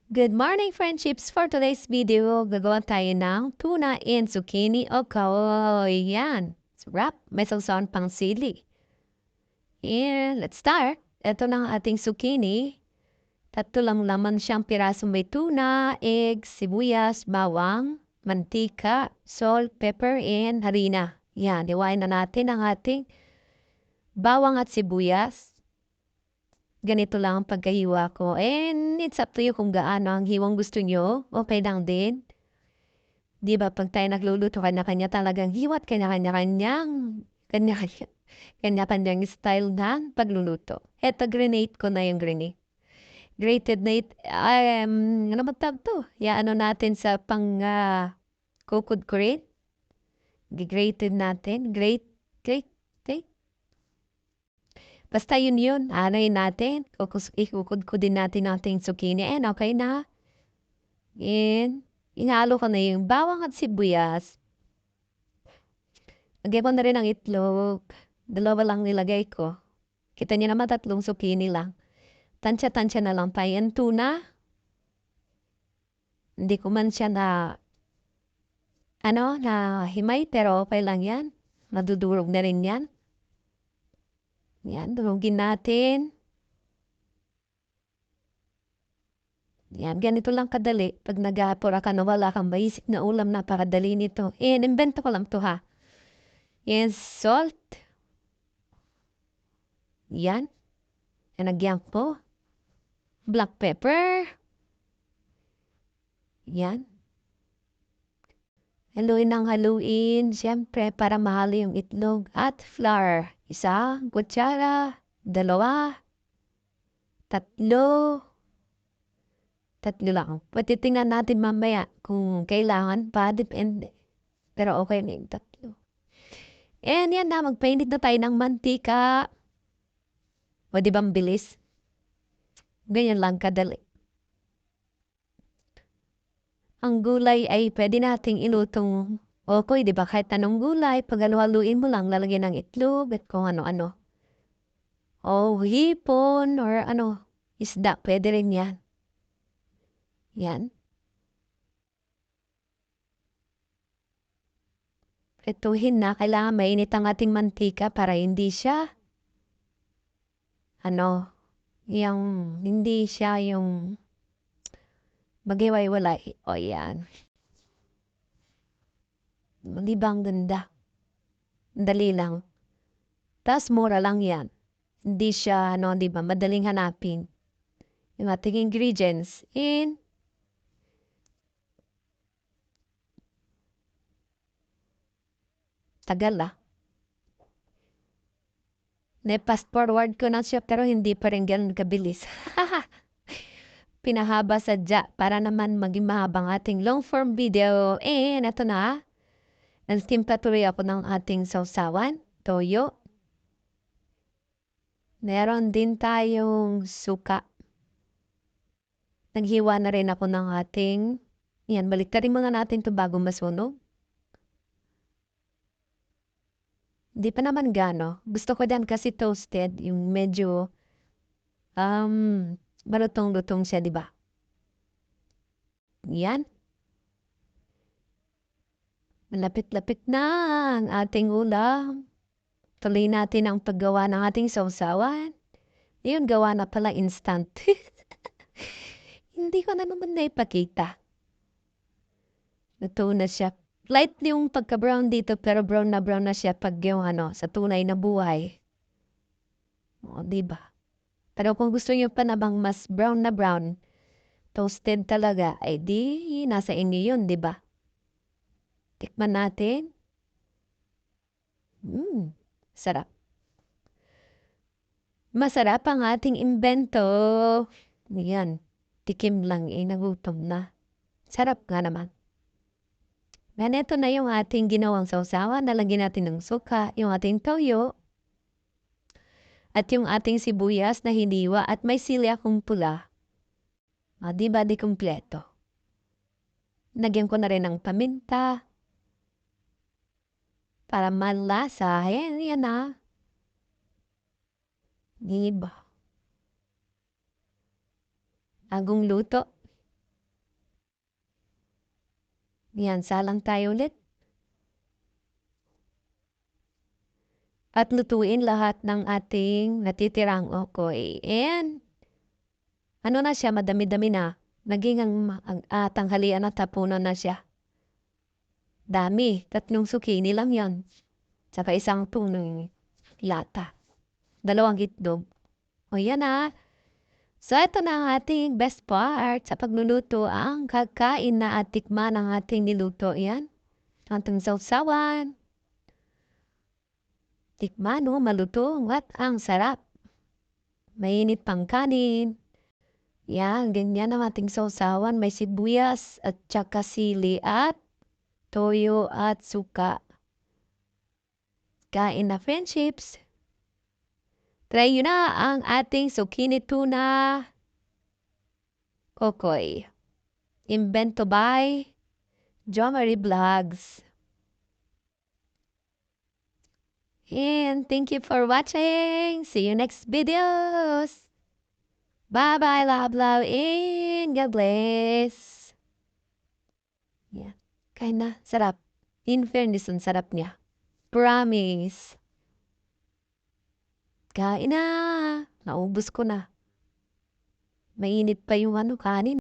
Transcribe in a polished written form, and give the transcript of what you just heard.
Good morning, friendships! For today's video, gagawa tayo ng tuna and zucchini o kahoy. Yan. Sarap. May sausawan pang sili. And let's start. Ito na ang ating zucchini. Tatlo lang laman siyang piraso may tuna, egg, sibuyas, bawang, mantika, salt, pepper, and harina. Yan. Hiwain na natin ang ating bawang at sibuyas. Ganito lang ang pagkahiwa ko. And it's up to you kung gaano ang hiwang gusto nyo. Okay lang din. Di ba pag tayo nagluluto, kanya-kanya talagang hiwat, kanya-kanyang style ng pagluluto. Eto, grenade ko na yung grenade. Grated na ano ba tawag to? Ano natin sa cooked grate. Grated natin. Grate. Basta yun. Anayin natin. Ikukudkudin natin ating zucchini. And okay na. And inalo ko na yung bawang at sibuyas. Lagay ko na rin ang itlog. Dalawa lang nilagay ko. Kita niyo naman 3 zucchini lang. Tansya-tansya na lang tayo. Yung tuna. Hindi ko man siya na himay, pero okay lang yan. Madudurog na rin yan. Yan, durugin natin. Yan, ganito lang kadali. Pag nag-aapura ka na wala kang maisip na ulam, napakadali nito. Invento ko lang to ha. Yan, salt. Yan. Nagyan ko. Black pepper. Yan. Haluin ng haluin. Siyempre, para mahalo yung itlog. At flour. 1 kutsara. 2. 3. 3 lang. Patitingnan natin mamaya kung kailangan pa. Depende. Pero okay na yung 3. And yan na. Magpainit na tayo ng mantika. O di ba bilis? Ganyan lang kadali. Ang gulay ay pwede nating ilutong okay, di ba? Kahit anong gulay, pag haluin mo lang, lalagyan ng itlog at kung ano-ano. O hipon or isda, pwede rin yan. Yan. Prituhin na, kailangan mainit ang ating mantika para hindi siya hindi siya yung magiway-walay. O yan. Di ba ang ganda? Dali lang. Tas mura lang yan. Hindi siya, di ba, madaling hanapin. Yung ating ingredients in tagal Ne-fast forward ko na siya pero hindi pa rin ganun kabilis. Pinahaba sadya para naman maging mahabang ating long form video. And ito na. Nagtimpla tuloy ako ng ating sausawan. Toyo. Meron din tayong suka. Naghiwa na rin ako ng ating. Yan, baliktarin muna natin ito bago masunog. Di pa naman gano. Gusto ko din kasi toasted. Yung medyo malutong-lutong siya, di ba? Yan. Malapit-lapit na ang ating ulam. Tuloy natin ang paggawa ng ating sausawan. Yun, gawa na pala instant. Hindi ko na naman naipakita. Luto na siya. Light yung pagka-brown dito, pero brown na siya pag yung sa tunay na buhay. O, diba? Pero kung gusto niyo pa namang mas brown na brown, toasted talaga, ay di, nasa inyo yun, diba? Tikman natin. Sarap. Masarap ang ating imbento. Yan. Tikim lang, nagutom na. Sarap nga naman. And ito na yung ating ginawang sausawan. Nalagyan natin ng suka, yung ating toyo, at yung ating sibuyas na hiniwa at may sili akong pula. Diba di kumpleto? Nagyan ko na rin ng paminta para malasa. Yan na. Diba? Agong luto. Yan, salang tayo ulit. At lutuin lahat ng ating natitirang okoy. And ano na siya, madami-dami na. Naging tanghalian at hapunan na siya. Dami, 3 zucchini lang yan. Tsaka 1 punong lata. 2 itlog. O yan na. So ito na ang ating best part sa pagluluto. Ang kakain na at tikman ang ating niluto. Yan. Ating sausawan. Tikman o malutong at ang sarap. Mainit pang kanin. Yan, ganyan ang ating sausawan. May sibuyas at tsaka sili at toyo at suka. Kain na friendships. Try nyo na ang ating zucchini tuna kokoy. Invento by Jo Marie Vlogs. And thank you for watching. See you next videos. Bye-bye, love, and God bless. Yeah. Kain na. Sarap. In fairness, ang sarap niya. Promise. Kain na. Naubos ko na. Mainit pa yung kanin.